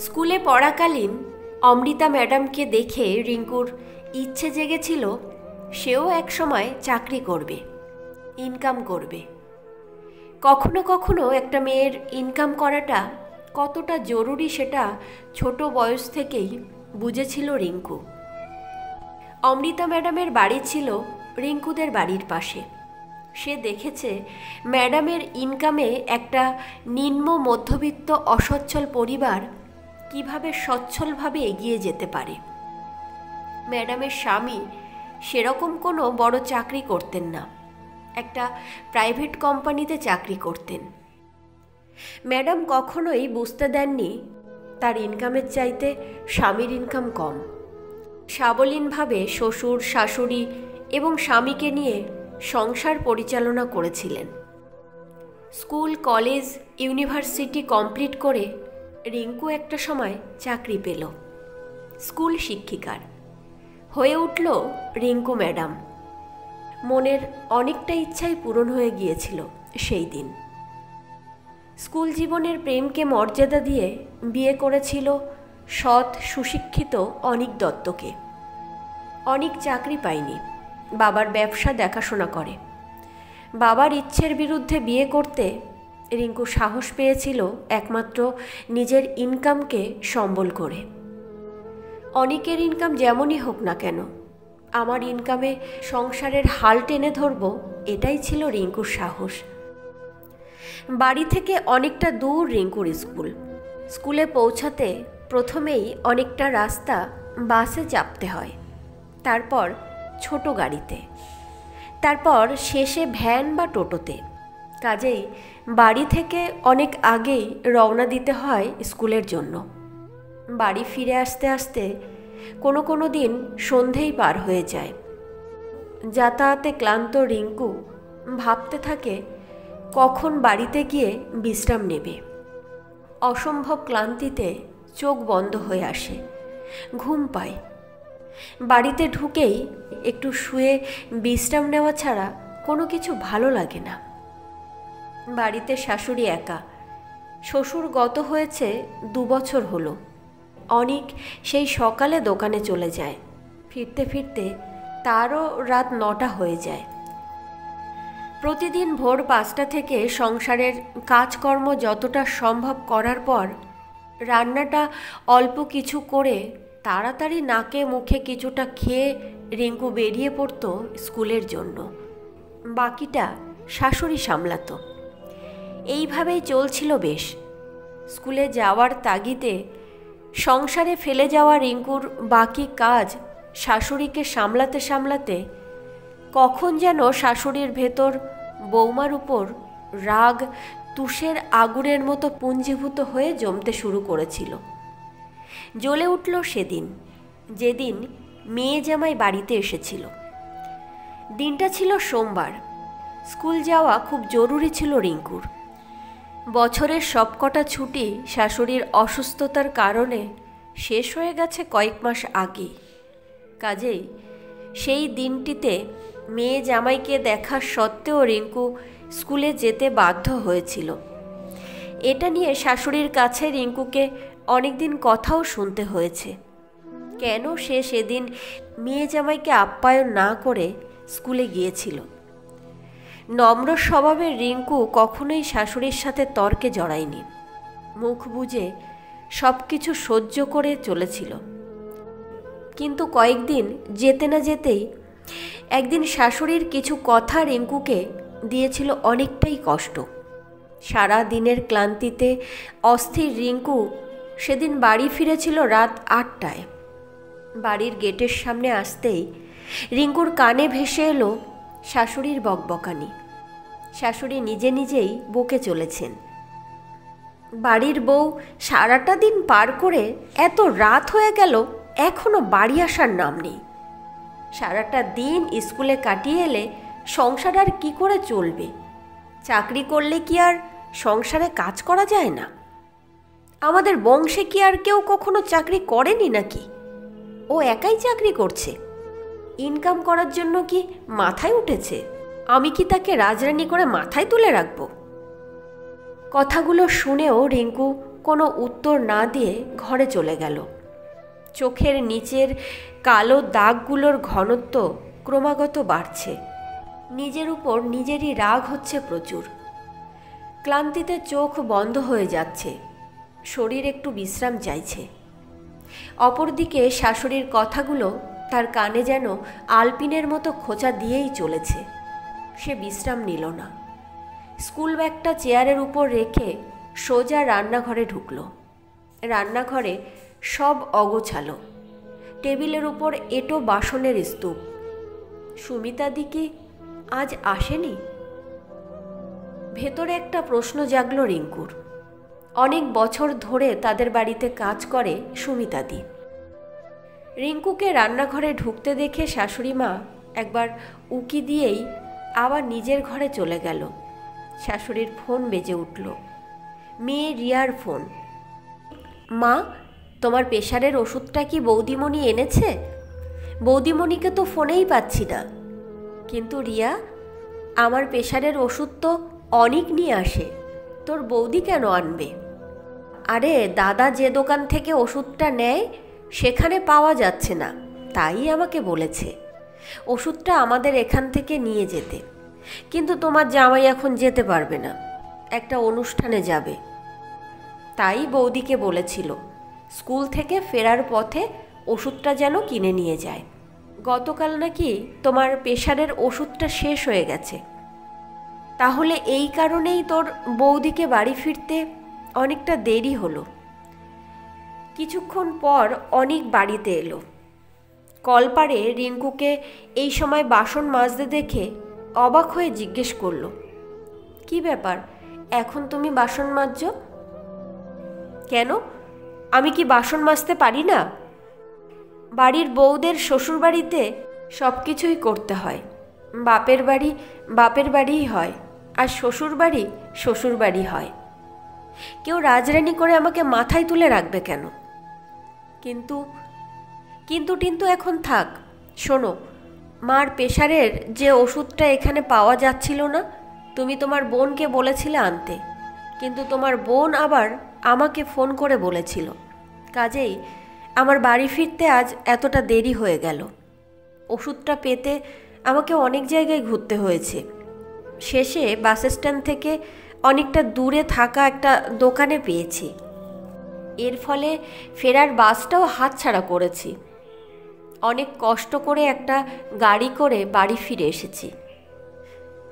স্কুলে পড়াকালীন অমৃতা ম্যাডামকে দেখে রিঙ্কুর ইচ্ছে জেগেছিল সেও একসময় চাকরি করবে, ইনকাম করবে। কখনো কখনো একটা মেয়ের ইনকাম করাটা কতটা জরুরি সেটা ছোট বয়স থেকেই বুঝেছিল রিঙ্কু। অমৃতা ম্যাডামের বাড়ি ছিল রিঙ্কুদের বাড়ির পাশে। সে দেখেছে ম্যাডামের ইনকামে একটা নিম্ন মধ্যবিত্ত অসচ্ছল পরিবার কিভাবে সচ্ছলভাবে এগিয়ে যেতে পারে। ম্যাডামের স্বামী সেরকম কোনো বড় চাকরি করতেন না, একটা প্রাইভেট কোম্পানিতে চাকরি করতেন। ম্যাডাম কখনোই বুঝতে দেননি তার ইনকামের চাইতে স্বামীর ইনকাম কম। সাবলীনভাবে শ্বশুর, শাশুড়ি এবং স্বামীকে নিয়ে সংসার পরিচালনা করেছিলেন। স্কুল, কলেজ, ইউনিভার্সিটি কমপ্লিট করে রিঙ্কু একটা সময় চাকরি পেল, স্কুল শিক্ষিকার হয়ে উঠল রিঙ্কু ম্যাডাম। মনের অনেকটা ইচ্ছাই পূরণ হয়ে গিয়েছিল সেই দিন। স্কুল জীবনের প্রেমকে মর্যাদা দিয়ে বিয়ে করেছিল সৎ সুশিক্ষিত অনিক দত্তকে। অনিক চাকরি পায়নি, বাবার ব্যবসা দেখাশোনা করে। বাবার ইচ্ছের বিরুদ্ধে বিয়ে করতে রিঙ্কু সাহস পেয়েছিল একমাত্র নিজের ইনকামকে সম্বল করে। অনিকের ইনকাম যেমনই হোক না কেন, আমার ইনকামে সংসারের হাল টেনে ধরব, এটাই ছিল রিঙ্কুর সাহস। বাড়ি থেকে অনেকটা দূর রিঙ্কুর স্কুল। স্কুলে পৌঁছাতে প্রথমেই অনেকটা রাস্তা বাসে চাপতে হয়, তারপর ছোট গাড়িতে, তারপর শেষে ভ্যান বা টোটোতে। কাজেই বাড়ি থেকে অনেক আগেই রওনা দিতে হয় স্কুলের জন্য। বাড়ি ফিরে আসতে আসতে কোনো কোনো দিন সন্ধেই পার হয়ে যায়। যাতায়াতে ক্লান্ত রিঙ্কু ভাবতে থাকে কখন বাড়িতে গিয়ে বিশ্রাম নেবে। অসম্ভব ক্লান্তিতে চোখ বন্ধ হয়ে আসে, ঘুম পায়। বাড়িতে ঢুকেই একটু শুয়ে বিশ্রাম নেওয়া ছাড়া কোনো কিছু ভালো লাগে না। বাড়িতে শাশুড়ি একা, শ্বশুর গত হয়েছে 2 বছর হলো। অনিক সেই সকালে দোকানে চলে যায়, ফিরতে ফিরতে তারও রাত 9টা হয়ে যায়। প্রতিদিন ভোর 5টা থেকে সংসারের কাজকর্ম যতটা সম্ভব করার পর রান্নাটা অল্প কিছু করে তাড়াতাড়ি নাকে মুখে কিছুটা খেয়ে রিঙ্কু বেরিয়ে পড়ত স্কুলের জন্য। বাকিটা শাশুড়ি সামলাতো। এইভাবেই চলছিল বেশ। স্কুলে যাওয়ার তাগিদে সংসারে ফেলে যাওয়া রিঙ্কুর বাকি কাজ শাশুড়িকে সামলাতে সামলাতে কখন যেন শাশুড়ির ভেতর বৌমার উপর রাগ তুষের আগুনের মতো পুঞ্জীভূত হয়ে জমতে শুরু করেছিল। জ্বলে উঠল সেদিন, যেদিন মেয়ে জামাই বাড়িতে এসেছিল। দিনটা ছিল সোমবার। স্কুল যাওয়া খুব জরুরি ছিল রিঙ্কুর। বছরের সবকটা ছুটি শাশুড়ির অসুস্থতার কারণে শেষ হয়ে গেছে কয়েক মাস আগেই। কাজেই সেই দিনটিতে মেয়ে জামাইকে দেখার সত্ত্বেও রিঙ্কু স্কুলে যেতে বাধ্য হয়েছিল। এটা নিয়ে শাশুড়ির কাছে রিঙ্কুকে অনেকদিন কথাও শুনতে হয়েছে, কেন সে সেদিন মেয়ে জামাইকে আপ্যায়ন না করে স্কুলে গিয়েছিল। নম্র স্বভাবের রিঙ্কু কখনোই শাশুড়ির সাথে তর্কে জড়ায়নি, মুখ বুজে সব কিছু সহ্য করে চলেছিল। কিন্তু কয়েকদিন যেতে না যেতেই একদিন শাশুড়ির কিছু কথা রিঙ্কুকে দিয়েছিল অনেকটাই কষ্ট। সারা দিনের ক্লান্তিতে অস্থির রিঙ্কু সেদিন বাড়ি ফিরেছিল রাত 8টায়। বাড়ির গেটের সামনে আসতেই রিঙ্কুর কানে ভেসে এলো শাশুড়ির বকবকানি। শাশুড়ি নিজে নিজেই বকে চলেছেন, বাড়ির বউ সারাটা দিন পার করে এত রাত হয়ে গেল, এখনো বাড়ি আসার নাম নেই। সারাটা দিন স্কুলে কাটিয়ে এলে সংসার আর কি করে চলবে? চাকরি করলে কি আর সংসারে কাজ করা যায় না? আমাদের বংশে কি আর কেউ কখনো চাকরি করেনি নাকি? ও একাই চাকরি করছে, ইনকাম করার জন্য কি মাথায় উঠেছে? আমি কি তাকে রাজরানী করে মাথায় তুলে রাখবো? কথাগুলো শুনেও রিঙ্কু কোনো উত্তর না দিয়ে ঘরে চলে গেল। চোখের নিচের কালো দাগগুলোর ঘনত্ব ক্রমাগত বাড়ছে। নিজের উপর নিজেরই রাগ হচ্ছে প্রচুর। ক্লান্তিতে চোখ বন্ধ হয়ে যাচ্ছে, শরীর একটু বিশ্রাম চাইছে। অপরদিকে শাশুড়ির কথাগুলো তার কানে যেন আলপিনের মতো খোঁচা দিয়েই চলেছে। সে বিশ্রাম নিল না। স্কুল ব্যাগটা চেয়ারের উপর রেখে সোজা রান্নাঘরে ঢুকল। রান্নাঘরে সব অগোছালো, টেবিলের উপর এঁটো বাসনের স্তূপ। সুমিতাদি কি আজ আসেনি? ভেতরে একটা প্রশ্ন জাগল রিঙ্কুর। অনেক বছর ধরে তাদের বাড়িতে কাজ করে সুমিতাদি। রিঙ্কুকে রান্নাঘরে ঢুকতে দেখে শাশুড়ি মা একবার উকি দিয়েই আবার নিজের ঘরে চলে গেল। শাশুড়ির ফোন বেজে উঠল। মেয়ে রিয়ার ফোন। মা, তোমার প্রেশারের ওষুধটা কি বৌদিমণি এনেছে? বৌদিমণিকে তো ফোনেই পাচ্ছি না। কিন্তু রিয়া, আমার প্রেশারের ওষুধ তো অনেক নিয়ে আসে, তোর বৌদি কেন আনবে? আরে দাদা যে দোকান থেকে ওষুধটা নেয় সেখানে পাওয়া যাচ্ছে না, তাই আমাকে বলেছে ওষুধটা আমাদের এখান থেকে নিয়ে যেতে। কিন্তু তোমার জামাই এখন যেতে পারবে না, একটা অনুষ্ঠানে যাবে। তাই বৌদিকে বলেছিল স্কুল থেকে ফেরার পথে ওষুধটা যেন কিনে নিয়ে যায়। গতকাল নাকি তোমার প্রেশারের ওষুধটা শেষ হয়ে গেছে। তাহলে এই কারণেই তোর বৌদিকে বাড়ি ফিরতে অনেকটা দেরি হলো। কিছুক্ষণ পর অনেক বাড়িতে এলো। কলপারে রিঙ্কুকে এই সময় বাসন মাজতে দেখে অবাক হয়ে জিজ্ঞেস করলো, কি ব্যাপার, এখন তুমি বাসন মাজছো কেন? আমি কি বাসন মাজতে পারি না? বাড়ির বউদের শ্বশুরবাড়িতে সব কিছুই করতে হয়। বাপের বাড়ি বাপের বাড়িই হয়, আর শ্বশুরবাড়ি শ্বশুরবাড়ি হয়। কেউ রাজরানি করে আমাকে মাথায় তুলে রাখবে কেন? কিন্তু কিন্তু টিন্তু এখন থাক। শোনো, মার প্রেশারের যে ওষুধটা এখানে পাওয়া যাচ্ছিল না, তুমি তোমার বোনকে বলেছিলে আনতে, কিন্তু তোমার বোন আবার আমাকে ফোন করে বলেছিল। কাজেই আমার বাড়ি ফিরতে আজ এতটা দেরি হয়ে গেল। ওষুধটা পেতে আমাকে অনেক জায়গায় ঘুরতে হয়েছে। শেষে বাস স্ট্যান্ড থেকে অনেকটা দূরে থাকা একটা দোকানে পেয়েছি। এর ফলে ফেরার বাসটাও হাতছাড়া করেছি। অনেক কষ্ট করে একটা গাড়ি করে বাড়ি ফিরে এসেছি।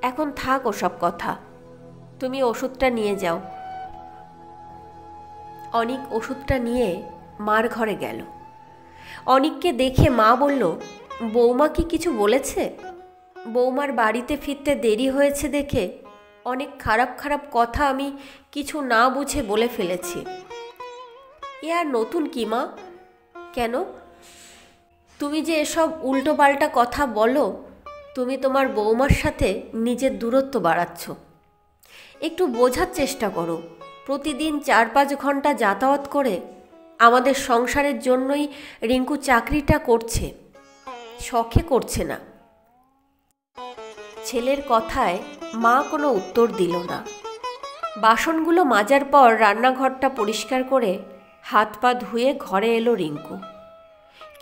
এখন থাক ওসব কথা, তুমি ওষুধটা নিয়ে যাও। অনিক ওষুধটা নিয়ে মার ঘরে গেল। অনিককে দেখে মা বলল, বৌমা কি কিছু বলেছে? বৌমার বাড়িতে ফিরতে দেরি হয়েছে দেখে অনেক খারাপ খারাপ কথা আমি কিছু না বুঝে বলে ফেলেছি। এ আর নতুন কি মা? কেন? তুমি যে এসব উল্টোপাল্টা কথা বলো, তুমি তোমার বৌমার সাথে নিজের দূরত্ব বাড়াচ্ছ। একটু বোঝার চেষ্টা করো। প্রতিদিন 4-5 ঘন্টা যাতায়াত করে আমাদের সংসারের জন্যই রিঙ্কু চাকরিটা করছে, শখে করছে না। ছেলের কথায় মা কোনো উত্তর দিল না। বাসনগুলো মাজার পর রান্নাঘরটা পরিষ্কার করে হাত পা ধুয়ে ঘরে এলো রিঙ্কু।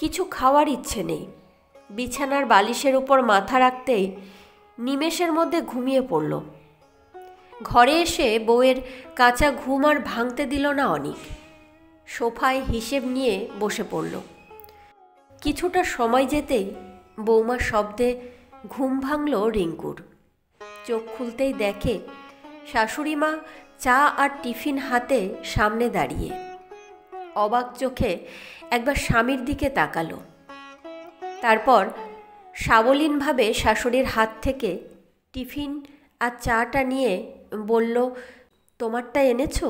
কিছু খাওয়ার ইচ্ছে নেই। বিছানার বালিশের উপর মাথা রাখতেই নিমেষের মধ্যে ঘুমিয়ে পড়ল। ঘরে এসে বউয়ের কাঁচা ঘুম আর ভাঙতে দিল না অনিক। সোফায় হিসেব নিয়ে বসে পড়ল। কিছুটা সময় যেতেই বৌমার শব্দে ঘুম ভাঙল রিঙ্কুর। চোখ খুলতেই দেখে শাশুড়ি মা চা আর টিফিন হাতে সামনে দাঁড়িয়ে। অবাক চোখে একবার স্বামীর দিকে তাকালো। তারপর সাবলীনভাবে শাশুড়ির হাত থেকে টিফিন আর চাটা নিয়ে বলল, তোমারটা এনেছো?